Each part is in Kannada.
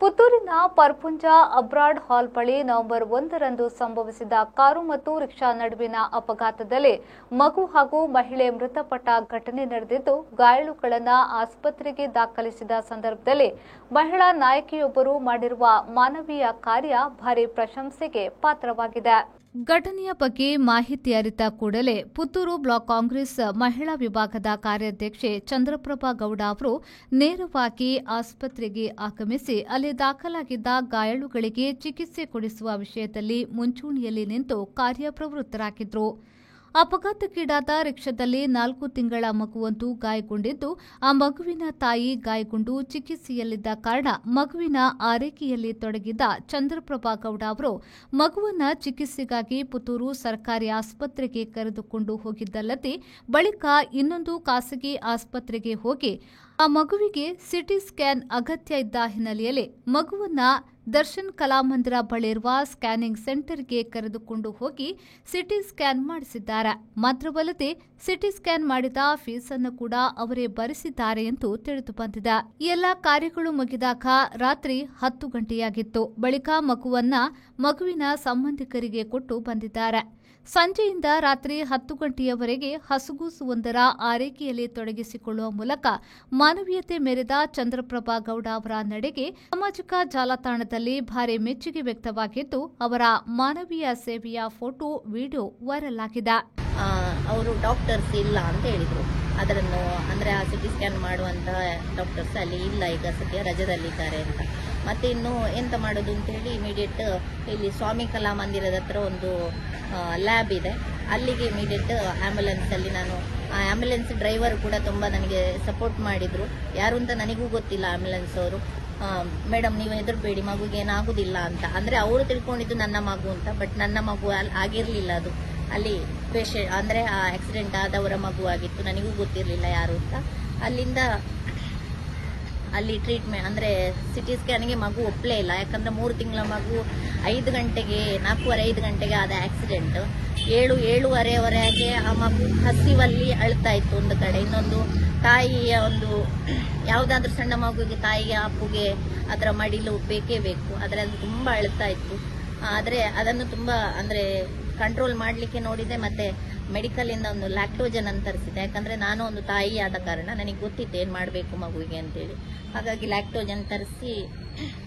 ಪುತ್ತೂರಿನ ಪರ್ಪುಂಜ ಅಬ್ರಾಡ್ ಹಾಲ್ ಬಳಿ ನವೆಂಬರ್ 1ರಂದು ಸಂಭವಿಸಿದ ಕಾರು ಮತ್ತು ರಿಕ್ಷಾ ನಡುವಿನ ಅಪಘಾತದಲ್ಲಿ ಮಗು ಹಾಗೂ ಮಹಿಳೆ ಮೃತಪಟ್ಟ ಘಟನೆ ನಡೆದಿದ್ದು, ಗಾಯಾಳುಗಳನ್ನು ಆಸ್ಪತ್ರೆಗೆ ದಾಖಲಿಸಿದ ಸಂದರ್ಭದಲ್ಲಿ ಮಹಿಳಾ ನಾಯಕಿಯೊಬ್ಬರು ಮಾಡಿರುವ ಮಾನವೀಯ ಕಾರ್ಯ ಭಾರಿ ಪ್ರಶಂಸೆಗೆ ಪಾತ್ರವಾಗಿದೆ. ಘಟನೆಯ ಬಗ್ಗೆ ಮಾಹಿತಿ ಅರಿತ ಕೂಡಲೇ ಪುತ್ತೂರು ಬ್ಲಾಕ್ ಕಾಂಗ್ರೆಸ್ ಮಹಿಳಾ ವಿಭಾಗದ ಕಾರ್ಯಾಧ್ಯಕ್ಷೆ ಚಂದ್ರಪ್ರಭಾ ಗೌಡ ಅವರು ನೇರವಾಗಿ ಆಸ್ಪತ್ರೆಗೆ ಆಗಮಿಸಿ ಅಲ್ಲಿ ದಾಖಲಾಗಿದ್ದ ಗಾಯಾಳುಗಳಿಗೆ ಚಿಕಿತ್ಸೆ ಕೊಡಿಸುವ ವಿಷಯದಲ್ಲಿ ಮುಂಚೂಣಿಯಲ್ಲಿ ನಿಂತು ಕಾರ್ಯಪ್ರವೃತ್ತರಾಗಿದ್ದರು. ಅಪಘಾತಕ್ಕೀಡಾದ ರಿಕ್ಷಾದಲ್ಲಿ 4 ತಿಂಗಳ ಮಗುವೊಂದು ಗಾಯಗೊಂಡಿದ್ದು, ಆ ಮಗುವಿನ ತಾಯಿ ಗಾಯಗೊಂಡು ಚಿಕಿತ್ಸೆಯಲ್ಲಿದ್ದ ಕಾರಣ ಮಗುವಿನ ಆರೈಕೆಯಲ್ಲಿ ತೊಡಗಿದ್ದ ಚಂದ್ರಪ್ರಭಾ ಗೌಡ ಅವರು ಮಗುವನ್ನ ಚಿಕಿತ್ಸೆಗಾಗಿ ಪುತ್ತೂರು ಸರ್ಕಾರಿ ಆಸ್ಪತ್ರೆಗೆ ಕರೆದುಕೊಂಡು ಹೋಗಿದ್ದಲ್ಲದೆ ಬಳಿಕ ಇನ್ನೊಂದು ಖಾಸಗಿ ಆಸ್ಪತ್ರೆಗೆ ಹೋಗಿ ಆ ಮಗುವಿಗೆ ಸಿಟಿ ಸ್ಕ್ಯಾನ್ ಅಗತ್ಯ ಇದ್ದ ಹಿನ್ನೆಲೆಯಲ್ಲಿ ಮಗುವನ್ನ ದರ್ಶನ್ ಕಲಾಮಂದಿರ ಬಳಿ ಇರುವ ಸ್ಕ್ಯಾನಿಂಗ್ ಸೆಂಟರ್ಗೆ ಕರೆದುಕೊಂಡು ಹೋಗಿ ಸಿಟಿ ಸ್ಕ್ಯಾನ್ ಮಾಡಿಸಿದ್ದಾರೆ. ಮಾತ್ರವಲ್ಲದೆ ಸಿಟಿ ಸ್ಕ್ಯಾನ್ ಮಾಡಿದ ಫೀಸ್ ಅನ್ನು ಕೂಡ ಅವರೇ ಭರಿಸಿದ್ದಾರೆ ಎಂದು ತಿಳಿದು ಬಂದಿದೆ. ಈ ಎಲ್ಲ ಕಾರ್ಯಗಳು ಮುಗಿದಾಗ ರಾತ್ರಿ 10 ಗಂಟೆಯಾಗಿತ್ತು. ಬಳಿಕ ಮಗುವಿನ ಸಂಬಂಧಿಕರಿಗೆ ಕೊಟ್ಟು ಬಂದಿದ್ದಾರೆ. ಸಂಜೆಯಿಂದ ರಾತ್ರಿ 10 ಗಂಟೆಯವರೆಗೆ ಹಸುಗೂಸುವೊಂದರ ಆರೈಕೆಯಲ್ಲಿ ತೊಡಗಿಸಿಕೊಳ್ಳುವ ಮೂಲಕ ಮಾನವೀಯತೆ ಮೆರೆದ ಚಂದ್ರಪ್ರಭಾ ಗೌಡ ಅವರ ನಡೆಗೆ ಸಾಮಾಜಿಕ ಜಾಲತಾಣದಲ್ಲಿ ಭಾರಿ ಮೆಚ್ಚುಗೆ ವ್ಯಕ್ತವಾಗಿದ್ದು, ಅವರ ಮಾನವೀಯ ಸೇವೆಯ ಫೋಟೋ, ವಿಡಿಯೋ ವೈರಲ್ ಆಗಿದೆ. ಅವರು ಡಾಕ್ಟರ್ಸ್ ಇಲ್ಲ ಅಂತ ಹೇಳಿದ್ರು. ಅದನ್ನು ಅಂದ್ರೆ ಆ ಸಿಟಿ ಸ್ಕ್ಯಾನ್ ಮಾಡುವಂತಹ ಡಾಕ್ಟರ್ಸ್ ಅಲ್ಲಿ ಇಲ್ಲ, ಈಗ ಸದ್ಯ ರಜದಲ್ಲಿದ್ದಾರೆ ಅಂತ. ಮತ್ತೆ ಇನ್ನು ಎಂತ ಮಾಡೋದು ಅಂತ ಹೇಳಿ ಇಮಿಡಿಯೇಟ್ ಇಲ್ಲಿ ಸ್ವಾಮಿ ಕಲಾ ಮಂದಿರದ ಹತ್ರ ಒಂದು ಲ್ಯಾಬ್ ಇದೆ, ಅಲ್ಲಿಗೆ ಇಮಿಡಿಯೇಟ್ ಆಂಬ್ಯುಲೆನ್ಸ್ ಅಲ್ಲಿ ನಾನು ಆ ಆಂಬ್ಯುಲೆನ್ಸ್ ಡ್ರೈವರ್ ಕೂಡ ತುಂಬಾ ನನಗೆ ಸಪೋರ್ಟ್ ಮಾಡಿದ್ರು. ಯಾರು ಅಂತ ನನಗೂ ಗೊತ್ತಿಲ್ಲ ಆಂಬ್ಯುಲೆನ್ಸ್ ಅವರು. ಮೇಡಮ್ ನೀವು ಹೆದರ್ಬೇಡಿ, ಮಗುಗೆ ಏನಾಗುದಿಲ್ಲ ಅಂತ. ಅಂದ್ರೆ ಅವರು ತಿಳ್ಕೊಂಡಿದ್ದು ನನ್ನ ಮಗು ಅಂತ, ಬಟ್ ನನ್ನ ಮಗು ಆಗಿರ್ಲಿಲ್ಲ. ಅದು ಅಲ್ಲಿ ಪೇಷಂಟ್ ಅಂದ್ರೆ ಆ ಆಕ್ಸಿಡೆಂಟ್ ಆದವರ ಮಗು ಆಗಿತ್ತು, ನನಗೂ ಗೊತ್ತಿರಲಿಲ್ಲ ಯಾರು ಅಂತ. ಅಲ್ಲಿಂದ ಅಲ್ಲಿ ಟ್ರೀಟ್ಮೆಂಟ್ ಅಂದ್ರೆ ಸಿಟಿ ಸ್ಕ್ಯಾನ್ಗೆ ಮಗು ಒಪ್ಪಲೇ ಇಲ್ಲ. ಯಾಕಂದ್ರೆ 3 ತಿಂಗಳ ಮಗು 5 ಗಂಟೆಗೆ 4:30-5 ಗಂಟೆಗೆ ಆದ ಆಕ್ಸಿಡೆಂಟ್. 7-7:30ವರೆಗೆ ಆ ಮಗು ಹಸಿವಲ್ಲಿ ಅಳ್ತಾ ಇತ್ತು ಒಂದು ಕಡೆ. ಇನ್ನೊಂದು ತಾಯಿಯ ಒಂದು ಯಾವುದಾದ್ರೂ ಸಣ್ಣ ಮಗುವಿಗೆ ತಾಯಿಗೆ ಅಪ್ಪುಗೆ ಅದರ ಮಡಿಲು ಬೇಕೇ ಬೇಕು, ಆದರೆ ಅದು ತುಂಬಾ ಅಳ್ತಾ ಇತ್ತು. ಆದ್ರೆ ಅದನ್ನು ತುಂಬಾ ಅಂದ್ರೆ ಕಂಟ್ರೋಲ್ ಮಾಡ್ಲಿಕ್ಕೆ ನೋಡಿದೆ. ಮತ್ತೆ ಮೆಡಿಕಲ್ ಇಂದ ಒಂದು ಲ್ಯಾಕ್ಟೋಜನ್ ಅಂತ ತರಿಸಿದೆ. ಯಾಕಂದ್ರೆ ನಾನು ಒಂದು ತಾಯಿ ಆದ ಕಾರಣ ನನಗೆ ಗೊತ್ತಿತ್ತು ಏನ್ ಮಾಡಬೇಕು ಮಗುವಿಗೆ ಅಂತೇಳಿ. ಹಾಗಾಗಿ ಲ್ಯಾಕ್ಟೋಜನ್ ತರಿಸಿ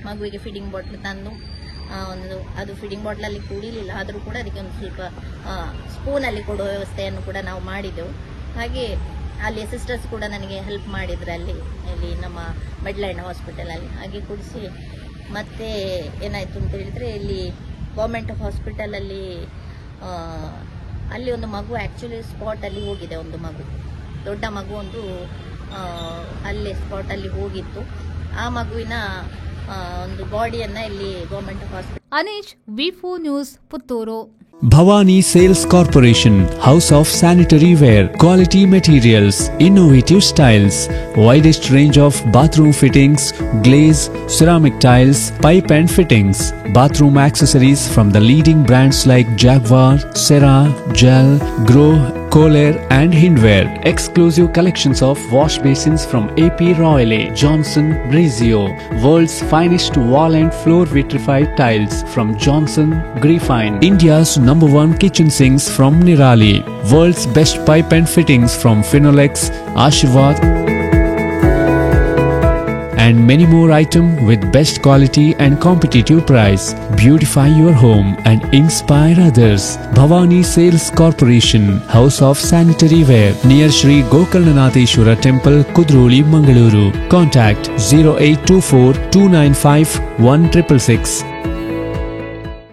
ಮಗುವಿಗೆ ಫೀಡಿಂಗ್ ಬಾಟ್ಲ್ ತಂದು ಅದು ಫೀಡಿಂಗ್ ಬಾಟ್ಲ್ ಅಲ್ಲಿ ಕುಡಿಲಿಲ್ಲ, ಆದ್ರೂ ಕೂಡ ಅದಕ್ಕೆ ಒಂದು ಸ್ವಲ್ಪ ಸ್ಪೂನ್ ಅಲ್ಲಿ ಕೊಡುವ ವ್ಯವಸ್ಥೆಯನ್ನು ಕೂಡ ನಾವು ಮಾಡಿದೆವು. ಹಾಗೆ ಅಲ್ಲಿ ಸಿಸ್ಟರ್ಸ್ ಕೂಡ ನನಗೆ ಹೆಲ್ಪ್ ಮಾಡಿದ್ರು ಅಲ್ಲಿ ನಮ್ಮ ಮಿಡ್ಲ್ಯಾಂಡ್ ಹಾಸ್ಪಿಟಲ್ ಅಲ್ಲಿ. ಹಾಗೆ ಕುಡಿಸಿ ಮತ್ತೆ ಏನಾಯ್ತು ಅಂತ ಹೇಳಿದ್ರೆ ಇಲ್ಲಿ ಗೌರ್ಮೆಂಟ್ ಹಾಸ್ಪಿಟಲ್ ಅಲ್ಲಿ ಒಂದು ಮಗು ಆಕ್ಚುಲಿ ಸ್ಪಾಟ್ ಅಲ್ಲಿ ಹೋಗಿದೆ. ಒಂದು ಮಗು, ದೊಡ್ಡ ಮಗು ಒಂದು ಅಲ್ಲಿ ಸ್ಪಾಟ್ ಅಲ್ಲಿ ಹೋಗಿತ್ತು. ಆ ಮಗುವಿನ ಒಂದು ಬಾಡಿಯನ್ನ ಇಲ್ಲಿ ಗೌರ್ಮೆಂಟ್ ಹಾಸ್ಪಿಟಲ್. ಅನೀಶ್, ವಿ4 news, Puttur. Bhavani Sales Corporation, House of Sanitary Ware, Quality Materials, Innovative Styles, widest range of bathroom fittings, glaze, ceramic tiles, pipe and fittings, bathroom accessories from the leading brands like Jaguar, Cera, Gel, Grow, Kohler and Hindware. Exclusive collections of wash basins from AP Royale, Johnson, Brizio. World's finest wall and floor vitrified tiles from Johnson, Grifine. India's #1 kitchen sinks from Nirali. World's best pipe and fittings from Finolex, Ashirvad. And many more items with best quality and competitive price. Beautify your home and inspire others. Bhavani Sales Corporation, House of Sanitary Ware, near Shri Gokarnanatheshwara Temple, Kudroli, Mangaluru. Contact 0824 295 1666.